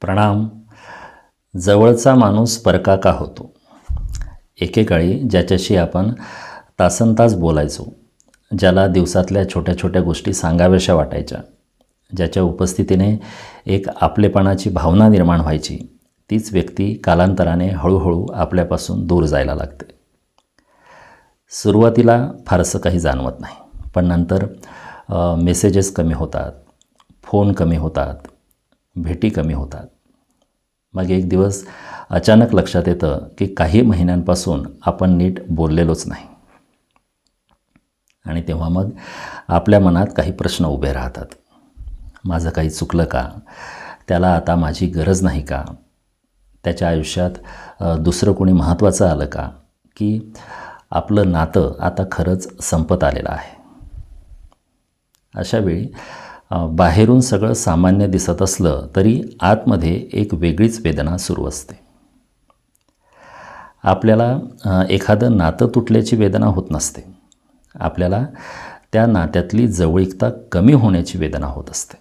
प्रणाम. जवळचा माणूस परका का होतो? एकेकाळी ज्याच्याशी आपण तासनतास बोलायचो, ज्याला दिवसातल्या छोट्या छोट्या गोष्टी सांगाव्याशा वाटायच्या, ज्याच्या उपस्थितीने एक आपलेपणाची भावना निर्माण व्हायची, तीच व्यक्ती कालांतराने हळूहळू आपल्यापासून दूर जायला लागते. सुरुवातीला फारसं काही जाणवत नाही, पण नंतर मेसेजेस कमी होतात, फोन कमी होतात, भेटी कमी होतात. मग एक दिवस अचानक लक्षात येतं की काही महिन्यांपासून आपण नीट बोललेलोच नाही. आणि तेव्हा मग आपल्या मनात काही प्रश्न उभे राहतात. माझं काही चुकलं का? त्याला आता माझी गरज नाही का? त्याच्या आयुष्यात दुसरं कोणी महत्त्वाचं आलं का? की आपलं नातं आता खरंच संपत आलेलं आहे? अशावेळी बाहेरून सगळं सामान्य दिसत असलं तरी आतमध्ये एक वेगळीच वेदना सुरू असते. आपल्याला एखादं नातं तुटल्याची वेदना होत नसते. आपल्याला त्या नात्यातली जवळीकता कमी होण्याची वेदना होत असते.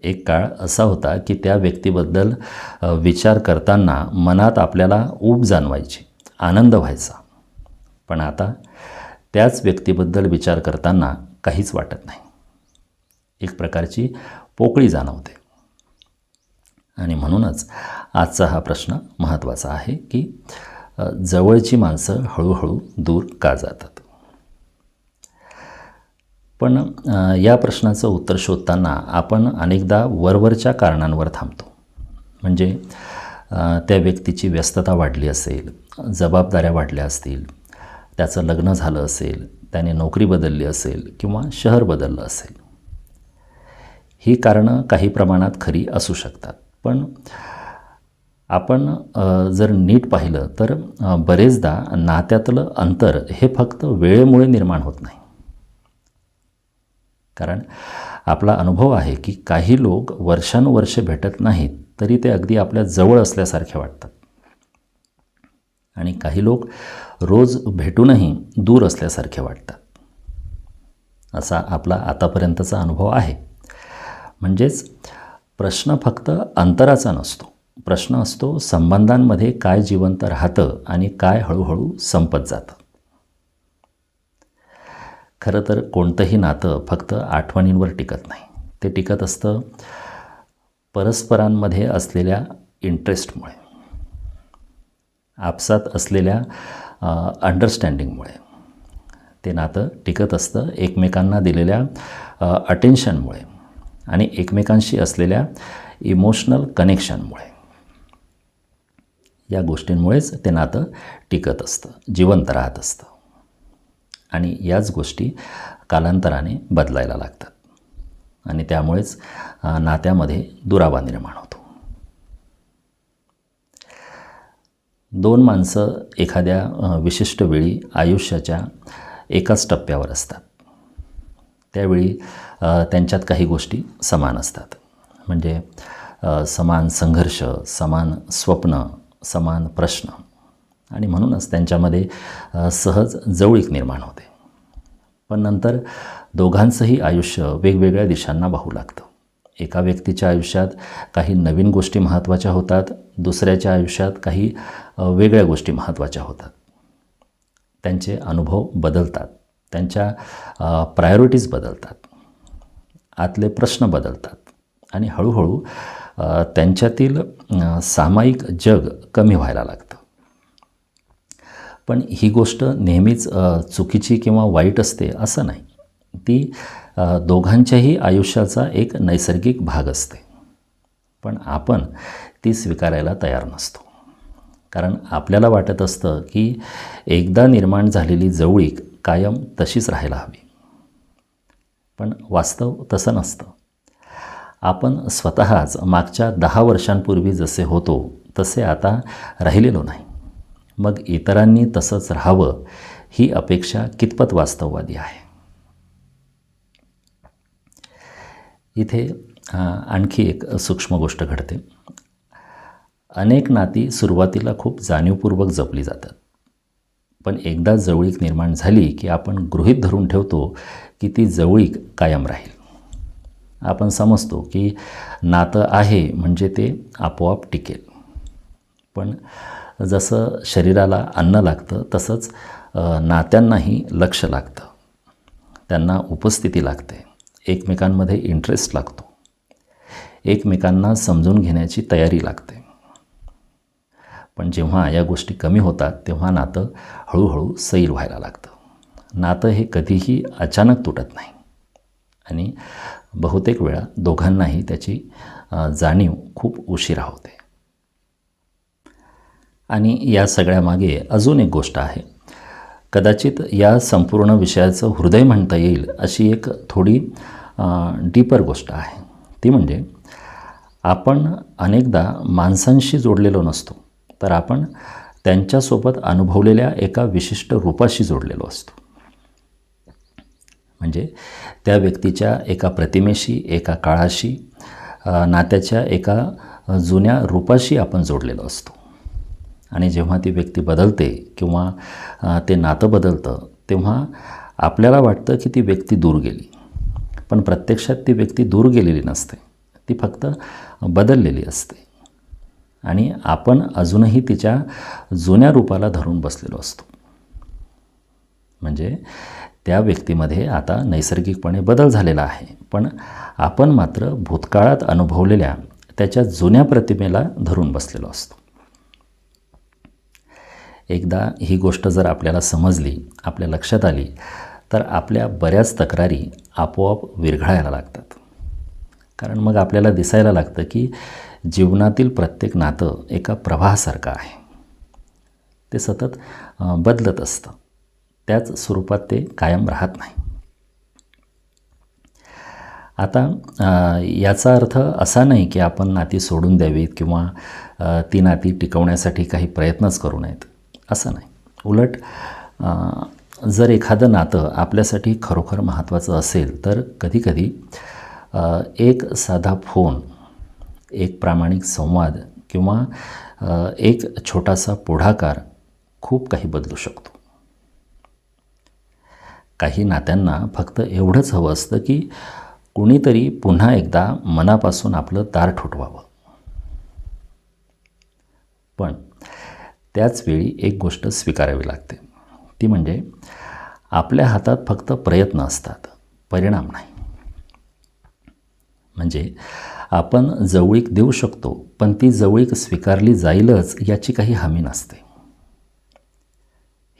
एक काळ असा होता की त्या व्यक्तीबद्दल विचार करताना मनात आपल्याला ऊब जाणवायची, आनंद व्हायचा. पण आता त्याच व्यक्तीबद्दल विचार करताना काहीच वाटत नाही. एक प्रकारची पोकळी जाणवते. आणि म्हणूनच आजचा हा प्रश्न महत्त्वाचा आहे की जवळची माणसं हळूहळू दूर का जातात? पण या प्रश्नाचं उत्तर शोधताना आपण अनेकदा वरवरच्या कारणांवर थांबतो. म्हणजे त्या व्यक्तीची व्यस्तता वाढली असेल, जबाबदाऱ्या वाढल्या असतील, त्याचं लग्न झालं असेल, त्याने नोकरी बदलली असेल किंवा शहर बदललं असेल. ही कारणं काही प्रमाणात खरी असू शकतात. पण आपण जर नीट पाहिलं तर बरेचदा नात्यातलं अंतर हे फक्त वेळेमुळे निर्माण होत नाही. कारण आपला अनुभव आहे की काही लोक वर्षानुवर्षे भेटत नाहीत तरी ते अगदी आपल्या जवळ असल्यासारखे वाटतात. आणि काही लोक रोज भेटूनही दूर असल्यासारखे वाटतात. असा आपला आतापर्यंतचा अनुभव आहे. म्हणजेच प्रश्न फक्त अंतराचा नसतो. प्रश्न असतो संबंधांमध्ये काय जिवंत राहतं आणि काय हळूहळू संपत जातं. खरं तर कोणतंही नातं फक्त आठवणींवर टिकत नाही. ते टिकत असतं परस्परांमध्ये असलेल्या इंटरेस्टमुळे, आपसात असलेल्या अंडरस्टँडिंगमुळे. ते नातं टिकत असतं एकमेकांना दिलेल्या अटेन्शनमुळे आणि एकमेकांशी असलेल्या इमोशनल कनेक्शनमुळे. या गोष्टींमुळेच ते नातं टिकत असतं, जिवंत राहत असतं. आणि याच गोष्टी कालांतराने बदलायला लागतात. आणि त्यामुळेच नात्यामध्ये दुरावा निर्माण होतो. दोन माणसं एखाद्या विशिष्ट वेळी आयुष्याच्या एकाच टप्प्यावर असतात. त्यावेळी त्यांच्यात काही गोष्टी समान असतात. म्हणजे समान संघर्ष, समान स्वप्न, समान प्रश्न. आणि म्हणूनच त्यांच्यामध्ये सहज जवळीक निर्माण होते. पण नंतर दोघांचंही आयुष्य वेगवेगळ्या दिशांना वाहू लागतं. एका व्यक्तीच्या आयुष्यात काही नवीन गोष्टी महत्त्वाच्या होतात, दुसऱ्याच्या आयुष्यात काही वेगळ्या गोष्टी महत्त्वाच्या होतात. त्यांचे अनुभव बदलतात, त्यांच्या प्रायोरिटीज बदलतात, आतले प्रश्न बदलतात आणि हळूहळू त्यांच्यातील सामायिक जग कमी व्हायला लागतं. पण ही गोष्ट नेहमीच चुकीची किंवा वाईट असते असं नाही. ती दोघांच्याही आयुष्याचा एक नैसर्गिक भाग असते. पण आपण ती स्वीकारायला तयार नसतो. कारण आपल्याला वाटत असतं की एकदा निर्माण झालेली जवळीक कायम तशीच राहायला हवी. पण वास्तव तसं नसतं. आपण स्वतःच मागच्या 10 वर्षांपूर्वी जसे होतो तसे आता राहिलेलो नाही. मग इतरांनी तसंच राहावं ही अपेक्षा कितपत वास्तववादी आहे? इथे आणखी एक सूक्ष्म गोष्ट घडते. अनेक नाती सुरुवातीला खूप जाणीवपूर्वक जपली जातात. पण एकदा जवळीक निर्माण झाली की आपण गृहीत धरून ठेवतो की ती जवळीक कायम राहील. आपण समजतो की नातं आहे म्हणजे ते आपोआप टिकेल. पण जसं शरीराला अन्न लागतं तसंच नात्यांनाही लक्ष लागतं, त्यांना उपस्थिती लागते, एकमेकांमध्ये इंटरेस्ट लागतो, एकमेकांना समजून घेण्याची तयारी लागते. पण जेव्हा या गोष्टी कमी होतात तेव्हा नातं हळूहळू सैल व्हायला लागतं. नातं हे कधीही अचानक तुटत नाही आणि बहुतेक वेळा दोघांनाही त्याची जाणीव खूप उशिरा होते. आणि या सगळ्यामागे अजून एक गोष्ट आहे. कदाचित या संपूर्ण विषयाचं हृदय म्हणता येईल अशी एक थोडी डीपर गोष्ट आहे. ती म्हणजे आपण अनेकदा माणसांशी जोडलेलो नसतो, तर आपण त्यांच्यासोबत अनुभवलेल्या एका विशिष्ट रूपाशी जोडलेलो असतो. म्हणजे त्या व्यक्तीच्या एका प्रतिमेशी, एका काळाशी, नात्याच्या एका जुन्या रूपाशी आपण जोडलेलो असतो. आणि जेव्हा ती व्यक्ती बदलते किंवा ते नातं बदलतं तेव्हा आपल्याला वाटतं की ती व्यक्ती दूर गेली, पण प्रत्यक्षात ती व्यक्ती दूर गेलेली नसते, ती फक्त बदललेली असते आणि आपण अजूनही तिच्या जुन्या रूपाला धरून बसलेलो असतो. म्हणजे त्या व्यक्तीमध्ये आता नैसर्गिकपणे बदल झालेला आहे, पण आपण मात्र भूतकाळात अनुभवलेल्या त्याच्या जुन्या प्रतिमेला धरून बसलेलो असतो. एकदा ही गोष्ट जर आपल्याला समजली, आपल्या लक्षात आली, तर आपल्या बऱ्याच तक्रारी आपोआप विरघळायला लागतात. कारण मग आपल्याला दिसायला लागतं की जीवनातील प्रत्येक नातं एका प्रवाहासारखं आहे. ते सतत बदलत असतं, त्याच स्वरूपात ते कायम राहत नाही. आता याचा अर्थ असा नाही की आपण नाती सोडून द्यावीत किंवा ती नाती टिकवण्यासाठी काही प्रयत्नच करू नयेत, असं नाही. उलट जर एखादं नातं आपल्यासाठी खरोखर महत्त्वाचं असेल तर कधीकधी एक साधा फोन, एक प्रामाणिक संवाद किंवा एक छोटासा पुढाकार खूप काही बदलू शकतो. काही नात्यांना फक्त एवढंच हवं असतं की कुणीतरी पुन्हा एकदा मनापासून आपलं दार ठोठवावं. पण त्याचवेळी एक गोष्ट स्वीकारावी लागते, ती म्हणजे आपल्या हातात फक्त प्रयत्न असतात, परिणाम नाही. म्हणजे आपण जवळीक देऊ शकतो, पण ती जवळीक स्वीकारली जाईलच याची काही हमी नसते.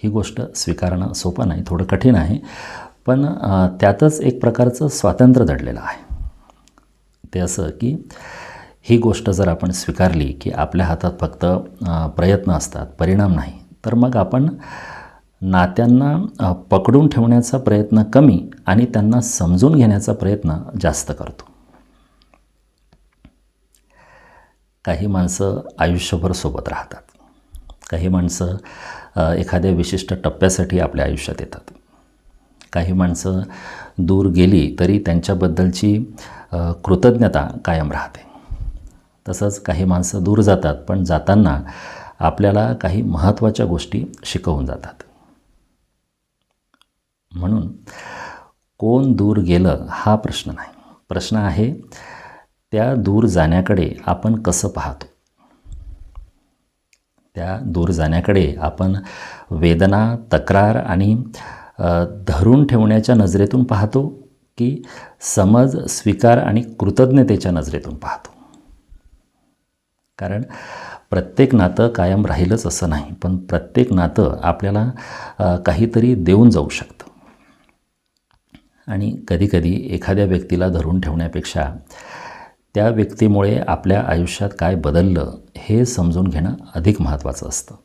ही गोष्ट स्वीकारणं सोपं नाही, थोडं कठीण आहे, पण त्यातच एक प्रकारचं स्वातंत्र्य दडलेलं आहे. ते असं की ही गोष्ट जर आपण स्वीकारली की आपल्या हातात फक्त प्रयत्न असतात, परिणाम नाही, तर मग आपण नात्यांना पकडून ठेवण्याचा प्रयत्न कमी आणि त्यांना समजून घेण्याचा प्रयत्न जास्त करतो. काही माणसं आयुष्यभर सोबत राहतात, काही माणसं एखाद्या विशिष्ट टप्प्यासाठी आपल्या आयुष्यात येतात, काही माणसं दूर गेली तरी त्यांच्याबद्दलची कृतज्ञता कायम राहते. तसंच काही माणसं दूर जातात, पण जाताना आपल्याला काही महत्त्वाच्या गोष्टी शिकवून जातात. म्हणून कोण दूर गेलं हा प्रश्न नाही, प्रश्न आहे त्या दूर जाण्याकडे आपण कसं पाहतो. त्या दूर जाण्याकडे आपण वेदना, तक्रार आणि धरून ठेवण्याच्या नजरेतून पाहतो की समज, स्वीकार आणि कृतज्ञतेच्या नजरेतून पाहतो. कारण प्रत्येक नातं कायम राहीलच असं नाही, पण प्रत्येक नातं आपल्याला काहीतरी देऊन जाऊ शकतं. आणि कधीकधी एखाद्या व्यक्तीला धरून ठेवण्यापेक्षा त्या व्यक्तीमुळे आपल्या आयुष्यात काय बदललं हे समजून घेणं अधिक महत्त्वाचं असतं.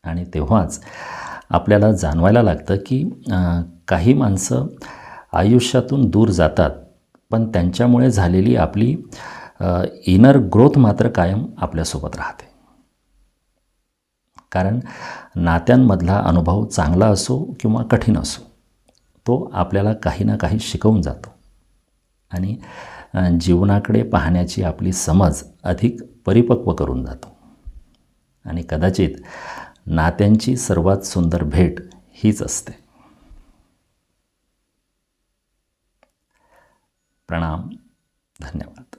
आणि तेव्हाच आपल्याला जाणवायला लागतं की काही माणसं आयुष्यातून दूर जातात, पण त्यांच्यामुळे झालेली आपली इनर ग्रोथ मात्र कायम आपल्यासोबत राहते. कारण नात्यांमधला अनुभव चांगला असो किंवा कठीण असो, तो आपल्याला काही ना काही शिकवून जातो आणि जीवनाकडे पाहण्याची आपली समज अधिक परिपक्व करून जातो. आणि कदाचित नात्यांची सर्वात सुंदर भेट हीच असते. प्रणाम. धन्यवाद.